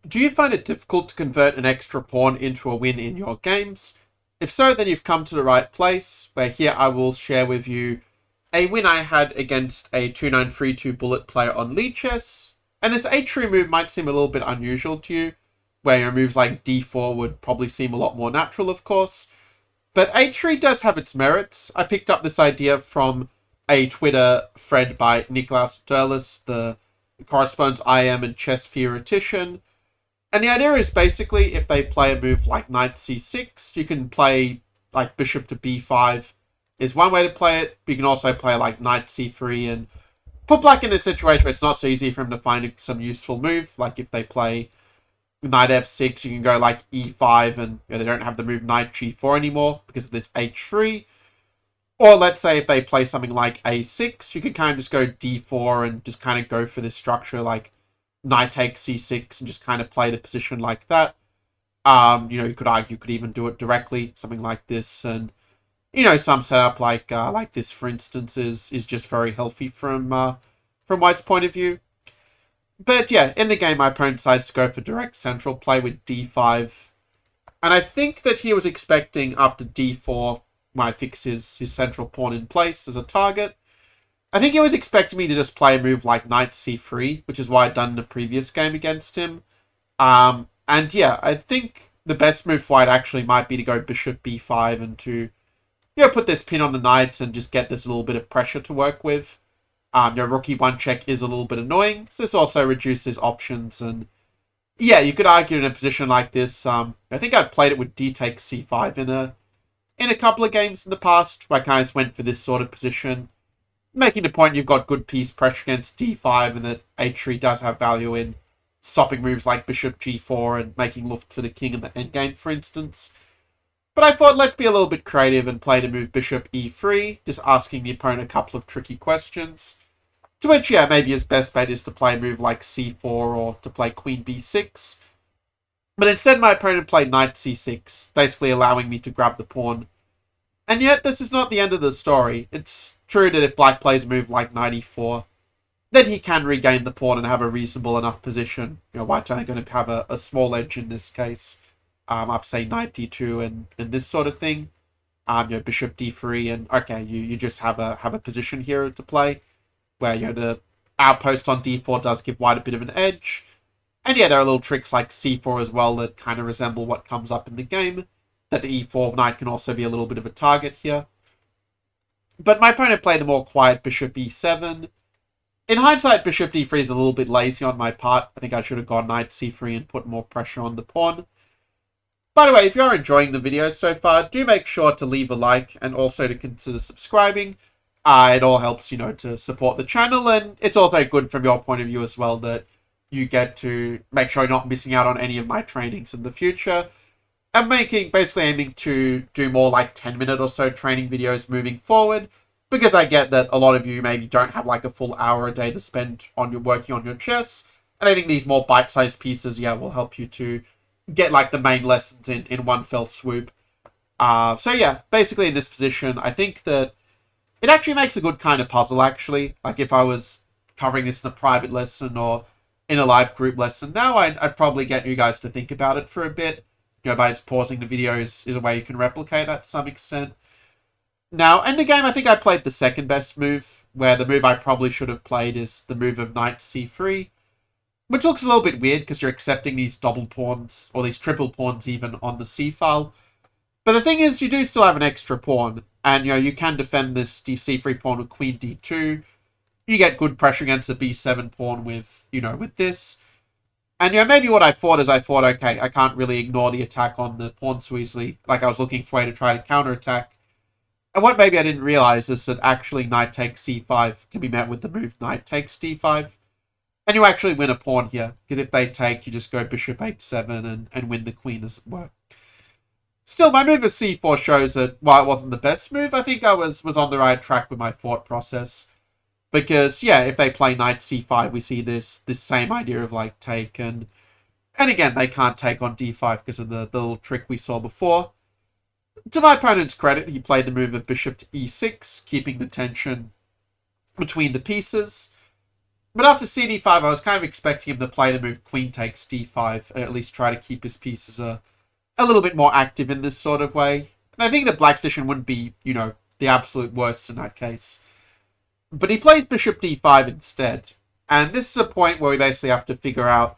Do you find it difficult to convert an extra pawn into a win in your games? If so, then you've come to the right place, where here I will share with you a win I had against a 2932 bullet player on Lichess. And this h3 move might seem a little bit unusual to you, where your moves like d4 would probably seem a lot more natural, of course. But h3 does have its merits. I picked up this idea from a Twitter thread by Nicholas Derlis, the corresponds IM and chess theoretician. And the idea is basically if they play a move like knight c6, you can play like bishop to b5 is one way to play it. But you can also play like knight c3 and put black in a situation where it's not so easy for him to find some useful move. Like if they play knight f6, you can go like e5 and they don't have the move knight g4 anymore because of this h3. Or let's say if they play something like a6, you can kind of just go d4 and just kind of go for this structure like knight takes c6 and just kind of play the position like that. You could argue you could even do it directly, something like this. And, some setup like this, for instance, is just very healthy from White's point of view. But yeah, in the game, my opponent decides to go for direct central play with d5. And I think that he was expecting after d4, when I fix his central pawn in place as a target. I think he was expecting me to just play a move like knight c3, which is what I'd done in the previous game against him. And yeah, I think the best move for White actually might be to go bishop b5 and to, put this pin on the knight and just get this little bit of pressure to work with. Your rook e1 check is a little bit annoying, so this also reduces options. And yeah, you could argue in a position like this. I think I've played it with d takes c5 in a couple of games in the past, where I kind of went for this sort of position, making the point you've got good piece pressure against d5 and that h3 does have value in stopping moves like bishop g4 and making luft for the king in the endgame, for instance. But I thought let's be a little bit creative and play the move bishop e3, just asking the opponent a couple of tricky questions. To which, maybe his best bet is to play a move like c4 or to play queen b6. But instead my opponent played knight c6, basically allowing me to grab the pawn. And yet, this is not the end of the story. It's true that if black plays a move like knight e4, then he can regain the pawn and have a reasonable enough position. White's only going to have a small edge in this case. After say knight d2 and this sort of thing. Bishop d3 and okay, you just have a position here to play, where the outpost on d4 does give White a bit of an edge. And yeah, there are little tricks like c4 as well that kind of resemble what comes up in the game. That the e4 knight can also be a little bit of a target here. But my opponent played a more quiet bishop e7. In hindsight, bishop d3 is a little bit lazy on my part. I think I should have gone knight c3 and put more pressure on the pawn. By the way, if you're enjoying the video so far, do make sure to leave a like and also to consider subscribing. It all helps, to support the channel, and it's also good from your point of view as well that you get to make sure you're not missing out on any of my trainings in the future. I'm basically aiming to do more like 10-minute or so training videos moving forward, because I get that a lot of you maybe don't have like a full hour a day to spend on working on your chess, and I think these more bite-sized pieces, will help you to get like the main lessons in one fell swoop. So yeah, basically in this position, I think that it actually makes a good kind of puzzle, actually. Like if I was covering this in a private lesson or in a live group lesson now, I'd probably get you guys to think about it for a bit. By just pausing the video is a way you can replicate that to some extent. Now, in the game, I think I played the second best move, where the move I probably should have played is the move of knight c3, which looks a little bit weird because you're accepting these double pawns, or these triple pawns even, on the c-file. But the thing is, you do still have an extra pawn, and you can defend this c3 pawn with queen d2. You get good pressure against the b7 pawn with, with this. And maybe what I thought is okay, I can't really ignore the attack on the pawn so easily. Like I was looking for a way to try to counterattack. And what maybe I didn't realize is that actually knight takes c5 can be met with the move knight takes d5. And you actually win a pawn here, because if they take, you just go bishop h7 and win the queen, as it were. Still, my move of c4 shows that while it wasn't the best move, I think I was on the right track with my thought process. Because, if they play knight c5, we see this same idea of, like, take. And again, they can't take on d5 because of the little trick we saw before. To my opponent's credit, he played the move of bishop to e6, keeping the tension between the pieces. But after CD5, I was kind of expecting him to play the move queen takes D5 and at least try to keep his pieces a little bit more active in this sort of way. And I think that black position wouldn't be, the absolute worst in that case. But he plays bishop D5 instead. And this is a point where we basically have to figure out,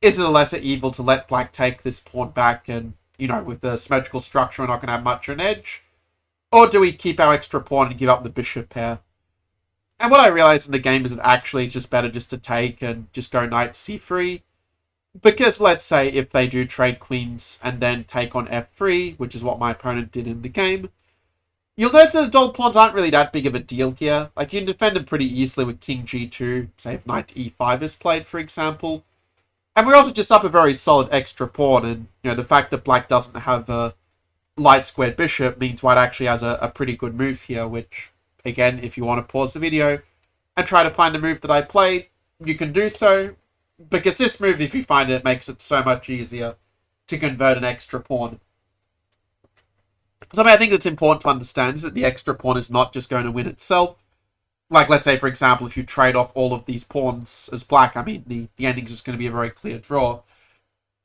is it a lesser evil to let black take this pawn back and, with the symmetrical structure, we're not going to have much of an edge? Or do we keep our extra pawn and give up the bishop pair? And what I realized in the game is that actually it's just better just to take and just go knight c3. Because let's say if they do trade queens and then take on f3, which is what my opponent did in the game, you'll notice that the dual pawns aren't really that big of a deal here. Like, you can defend them pretty easily with king g2, say if knight e5 is played, for example. And we're also just up a very solid extra pawn, and, the fact that black doesn't have a light squared bishop means white actually has a pretty good move here, which, again, if you want to pause the video and try to find the move that I played, you can do so, because this move, if you find it, makes it so much easier to convert an extra pawn. Something I think that's important to understand is that the extra pawn is not just going to win itself. Like, let's say, for example, if you trade off all of these pawns as black, I mean, the ending's just going to be a very clear draw.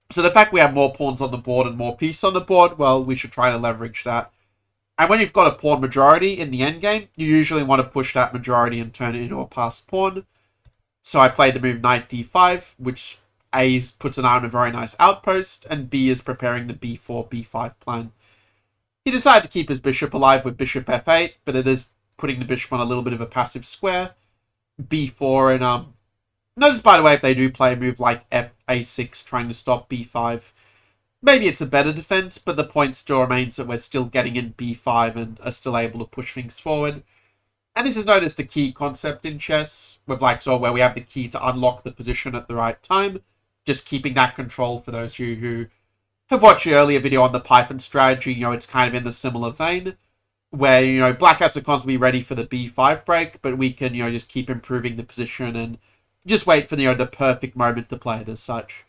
So the fact we have more pawns on the board and more pieces on the board, well, we should try to leverage that. And when you've got a pawn majority in the endgame, you usually want to push that majority and turn it into a passed pawn. So I played the move knight d5, which A puts an eye on a very nice outpost, and B is preparing the b4, b5 plan. He decided to keep his bishop alive with bishop f8, but it is putting the bishop on a little bit of a passive square. b4, and notice, by the way, if they do play a move like a6 trying to stop b5, maybe it's a better defense, but the point still remains that we're still getting in b5 and are still able to push things forward. And this is known as the key concept in chess, with where we have the key to unlock the position at the right time, just keeping that control. For those of you who have watched the earlier video on the Python strategy, it's kind of in the similar vein, where, black has to constantly be ready for the b5 break, but we can, just keep improving the position and just wait for, the perfect moment to play it as such.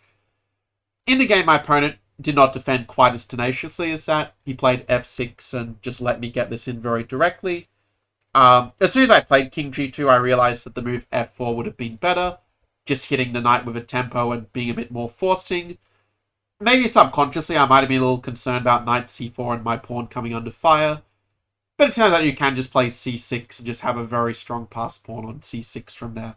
In the game, my opponent did not defend quite as tenaciously as that. He played f6 and just let me get this in very directly. As soon as I played king g2, I realized that the move f4 would have been better, just hitting the knight with a tempo and being a bit more forcing. Maybe subconsciously I might have been a little concerned about knight c4 and my pawn coming under fire, but it turns out you can just play c6 and just have a very strong pass pawn on c6 from there.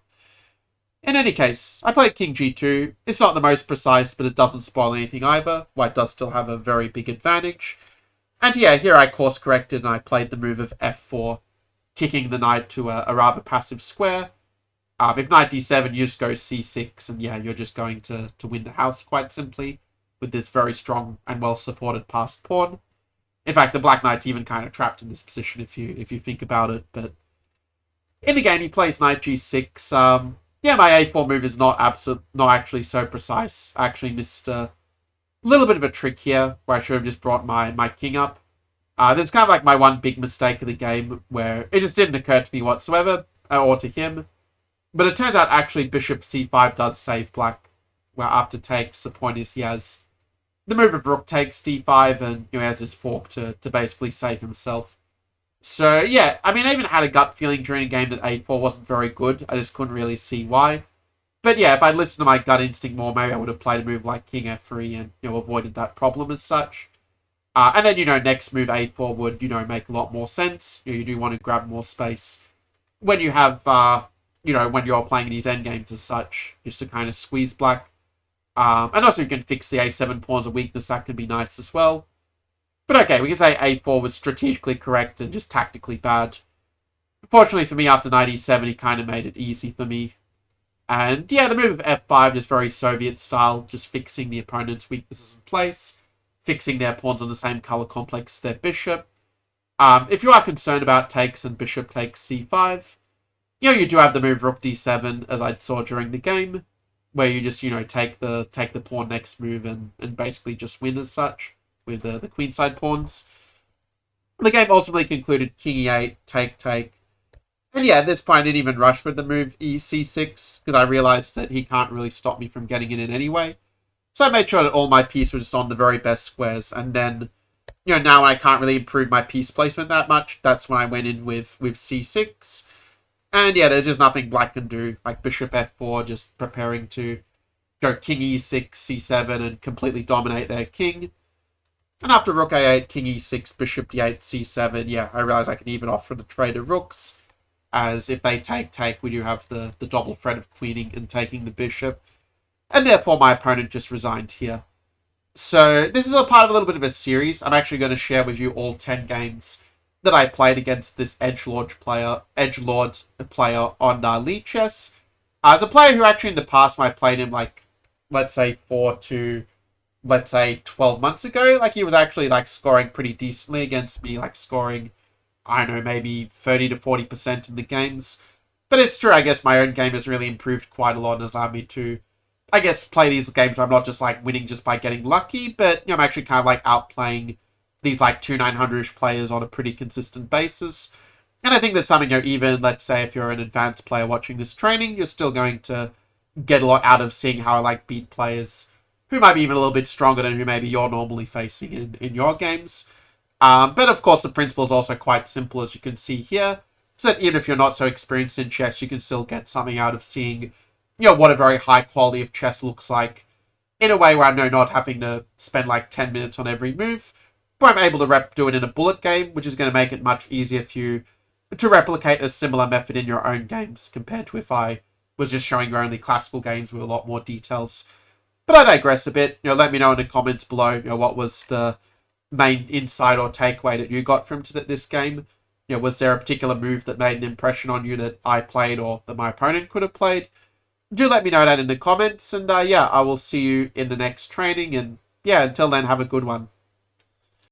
In any case, I played king g2. It's not the most precise, but it doesn't spoil anything either. White does still have a very big advantage. And yeah, here I course corrected and I played the move of f4, kicking the knight to a rather passive square. If knight d7, you just go c6, and yeah, you're just going to win the house quite simply with this very strong and well-supported passed pawn. In fact, the black knight's even kind of trapped in this position if you think about it. But in the game, he plays knight g6. Yeah, my a4 move is not actually so precise. I actually missed a little bit of a trick here where I should have just brought my king up. That's kind of like my one big mistake of the game, where it just didn't occur to me whatsoever, or to him. But it turns out actually bishop c5 does save black, where after takes, the point is he has the move of rook takes d5, and he has his fork to basically save himself. So yeah, I mean, I even had a gut feeling during a game that a4 wasn't very good. I just couldn't really see why. But yeah, if I'd listened to my gut instinct more, maybe I would have played a move like king f3 and, avoided that problem as such. And then, next move a4 would, make a lot more sense. You do want to grab more space when you have, when you're playing these endgames as such, just to kind of squeeze black. And also you can fix the a7 pawn as a weakness. That can be nice as well. But okay, we can say a4 was strategically correct and just tactically bad. Fortunately for me, after knight e7, he kind of made it easy for me. And yeah, the move of f5 is very Soviet style, just fixing the opponent's weaknesses in place, fixing their pawns on the same color complex as their bishop. If you are concerned about takes and bishop takes c5, you do have the move rook d7, as I saw during the game, where you just, take the pawn next move and basically just win as such with the queenside pawns. The game ultimately concluded king e8, take. And yeah, at this point I didn't even rush with the move c6, because I realized that he can't really stop me from getting it in anyway. So I made sure that all my pieces were just on the very best squares, and then, now when I can't really improve my piece placement that much, that's when I went in with c6. And yeah, there's just nothing black can do, like bishop f4, just preparing to go king e6, c7, and completely dominate their king. And after rook a8, king e6, bishop d8, c7, yeah, I realize I can even off from the trade of rooks, as if they take, we do have the double threat of queening and taking the bishop. And therefore my opponent just resigned here. So this is a part of a little bit of a series. I'm actually going to share with you all 10 games that I played against this edgelord player on Lichess. As a player who actually in the past I played him like, let's say 4 to, let's say 12 months ago. Like he was actually like scoring pretty decently against me, like scoring, I don't know, maybe 30 to 40% in the games. But it's true, I guess my own game has really improved quite a lot and has allowed me to, I guess, play these games where I'm not just like winning just by getting lucky, but I'm actually kind of like outplaying these like 2 900-ish players on a pretty consistent basis. And I think that's something, even let's say if you're an advanced player watching this training, you're still going to get a lot out of seeing how I like beat players who might be even a little bit stronger than who maybe you're normally facing in your games. But of course, the principle is also quite simple, as you can see here. So that even if you're not so experienced in chess, you can still get something out of seeing, what a very high quality of chess looks like in a way where I know not having to spend like 10 minutes on every move, but I'm able to do it in a bullet game, which is going to make it much easier for you to replicate a similar method in your own games compared to if I was just showing you only classical games with a lot more details. But I digress a bit. Let me know in the comments below, what was the main insight or takeaway that you got from this game. Was there a particular move that made an impression on you that I played or that my opponent could have played? Do let me know that in the comments, and yeah, I will see you in the next training, and yeah, until then, have a good one.